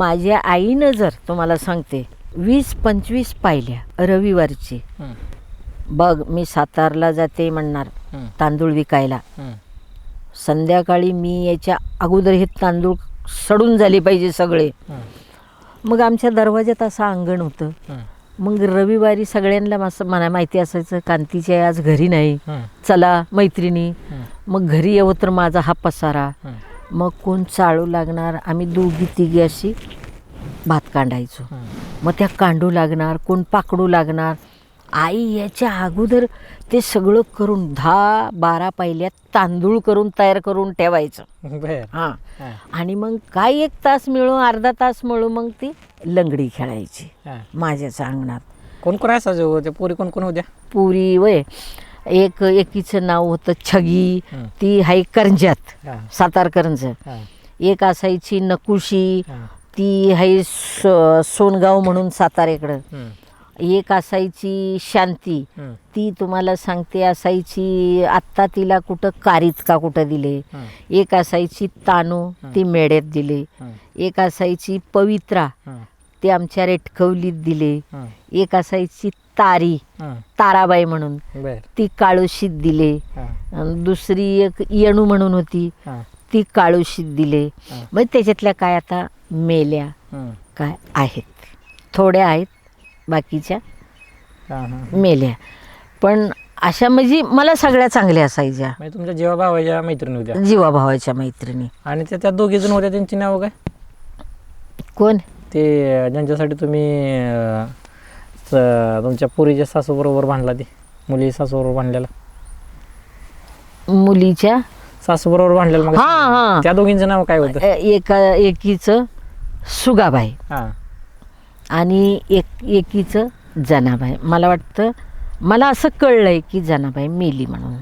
माझ्या आईनं जर तुम्हाला सांगते 20-25 पाहिल्या रविवारची. बघ मी सातारला जाते म्हणणार तांदूळ विकायला, संध्याकाळी मी याच्या अगोदर हे तांदूळ सडून झाले पाहिजे सगळे. मग आमच्या दरवाज्यात असं अंगण होतं. मग रविवारी सगळ्यांना मला माहिती असायचं कांतीची आज घरी नाही, चला मैत्रिणी. मग घरी येऊ तर माझा हा पसारा, मग कोण चाळू लागणार, आम्ही दोघी तिघी अशी भात कांडायचो. मग त्या कांडू लागणार, कोण पाकडू लागणार. आई याच्या अगोदर ते सगळं करून 10-12 पहिल्यात तांदूळ करून तयार करून ठेवायचं. हां. आणि मग काय 1 तास मिळू अर्धा तास मिळू मग ती लंगडी खेळायची माझ्याच अंगणात. कोण कोण असायचं ते पोरी कोण कोण होत्या? पुरी वय एकीचं नाव होतं छगी, ती हाय करंज्यात सातार करंज. एक असायची नकुशी, ती हाय सोनगाव म्हणून सातारेकडं. एक असायची शांती, ती तुम्हाला सांगते असायची आत्ता तिला कुठं कारीत का कुठं दिले. एक असायची तानू, ती मेड्यात दिले. एक असायची पवित्रा, ती आमच्या रेटकवलीत दिले. एक असायची तारी, ताराबाई म्हणून, ती काळोशीत दिले. दुसरी एक येणू म्हणून होती, ती काळोशीत दिले. मग त्याच्यातल्या काय आता मेल्या काय आहेत, थोड्या आहेत, बाकीच्या मेल्या. पण अशा म्हणजे मला सगळ्या चांगल्या असायच्या. तुमच्या जीवाभावाच्या मैत्रिणी होत्या? जीवाभावाच्या मैत्रिणी. आणि त्या 2 जण होत्या, त्यांची नाव काय? कोण? ते ज्यांच्यासाठी तुम्ही तुमच्या पुरीच्या सासूबरोबर भांडला, ती मुली सासूबरोबर भांडलेला, मुलीच्या सासूबरोबर भांडलेला मग. हां. त्या दोघींचं नाव काय होतं? एकीचं सुगाबाई आणि एकीचं जनाबाई. मला वाटतं मला असं कळलंय की जनाबाई मेली म्हणून.